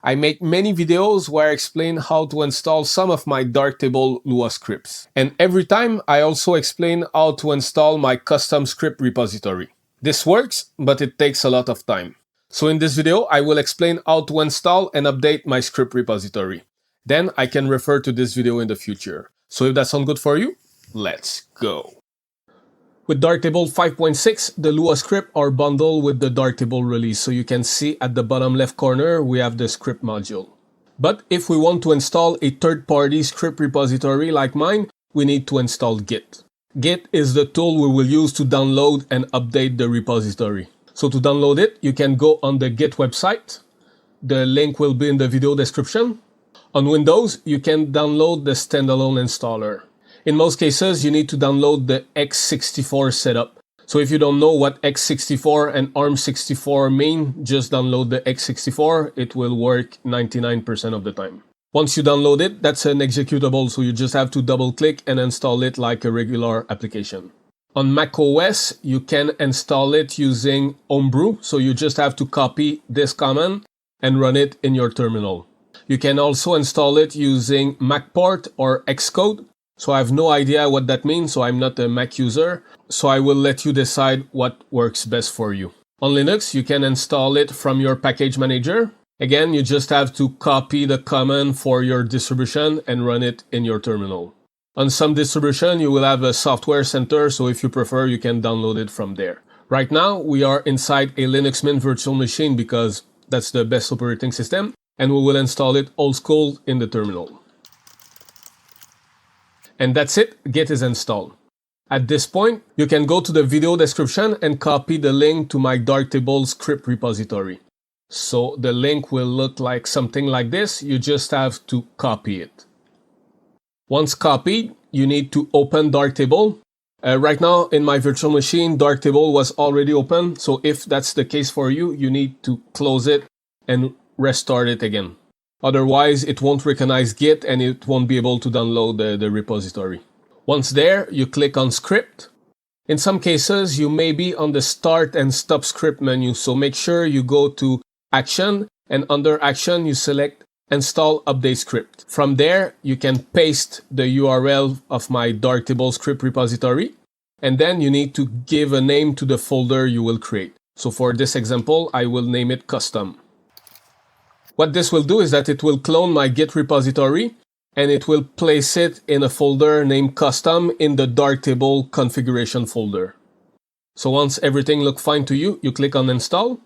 I make many videos where I explain how to install some of my Darktable Lua scripts. And every time I also explain how to install my custom script repository. This works, but it takes a lot of time. So in this video, I will explain how to install and update my script repository. Then I can refer to this video in the future. So if that sounds good for you, let's go. With Darktable 5.6, the Lua script are bundled with the Darktable release. So you can see at the bottom left corner, we have the script module. But if we want to install a third-party script repository like mine, we need to install Git. Git is the tool we will use to download and update the repository. So to download it, you can go on the Git website. The link will be in the video description. On Windows, you can download the standalone installer. In most cases, you need to download the x64 setup. So if you don't know what x64 and ARM64 mean, just download the x64. It will work 99% of the time. Once you download it, that's an executable, so you just have to double click and install it like a regular application. On macOS, you can install it using Homebrew, so you just have to copy this command and run it in your terminal. You can also install it using MacPort or Xcode. So I have no idea what that means, so I'm not a Mac user. So I will let you decide what works best for you. On Linux, you can install it from your package manager. Again, you just have to copy the command for your distribution and run it in your terminal. On some distribution, you will have a software center, so if you prefer, you can download it from there. Right now, we are inside a Linux Mint virtual machine because that's the best operating system, and we will install it old school in the terminal. And that's it, Git is installed. At this point, you can go to the video description and copy the link to my Darktable script repository. So the link will look like something like this. You just have to copy it. Once copied, you need to open Darktable. Right now in my virtual machine, Darktable was already open. So if that's the case for you, you need to close it and restart it again. Otherwise, it won't recognize Git and it won't be able to download the repository. Once there, you click on Script. In some cases, you may be on the Start and Stop Script menu, so make sure you go to Action, and under Action, you select Install Update Script. From there, you can paste the URL of my Darktable script repository, and then you need to give a name to the folder you will create. So for this example, I will name it Custom. What this will do is that it will clone my Git repository and it will place it in a folder named Custom in the Darktable configuration folder. So once everything looks fine to you, you click on Install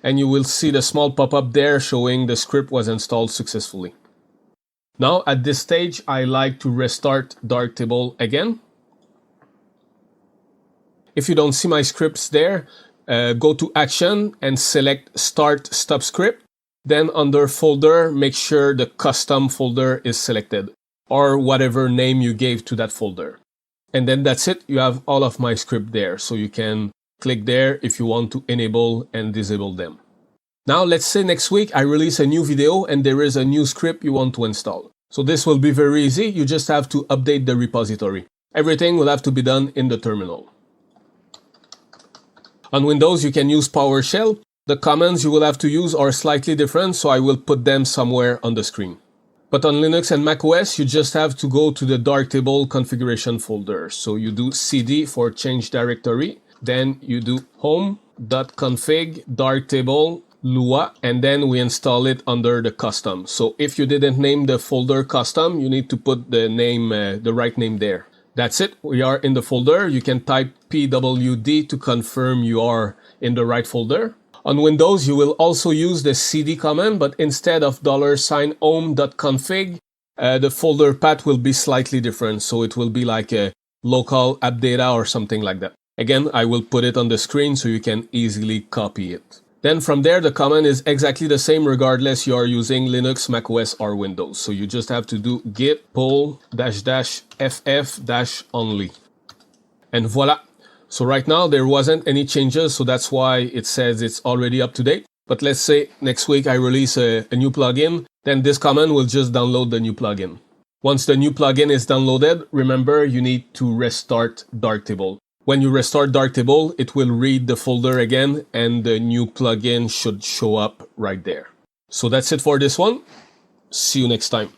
and you will see the small pop-up there showing the script was installed successfully. Now at this stage, I like to restart Darktable again. If you don't see my scripts there, go to Action and select Start Stop Script. Then under folder, make sure the custom folder is selected or whatever name you gave to that folder. And then that's it. You have all of my script there. So you can click there if you want to enable and disable them. Now let's say next week I release a new video and there is a new script you want to install. So this will be very easy. You just have to update the repository. Everything will have to be done in the terminal. On Windows, you can use PowerShell. The commands you will have to use are slightly different, so I will put them somewhere on the screen. But on Linux and macOS, you just have to go to the Darktable configuration folder. So you do cd for change directory, then you do home.config darktable Lua, and then we install it under the custom. So if you didn't name the folder custom, you need to put the name, the right name there. That's it. We are in the folder. You can type pwd to confirm you are in the right folder. On Windows, you will also use the cd command, but instead of $home.config, the folder path will be slightly different. So it will be like a local app data or something like that. Again, I will put it on the screen so you can easily copy it. Then from there, the command is exactly the same regardless you are using Linux, macOS, or Windows. So you just have to do git pull --ff only. And voila. So right now there wasn't any changes, so that's why it says it's already up to date. But let's say next week I release a new plugin, then this command will just download the new plugin. Once the new plugin is downloaded, remember you need to restart Darktable. When you restart Darktable, it will read the folder again and the new plugin should show up right there. So that's it for this one. See you next time.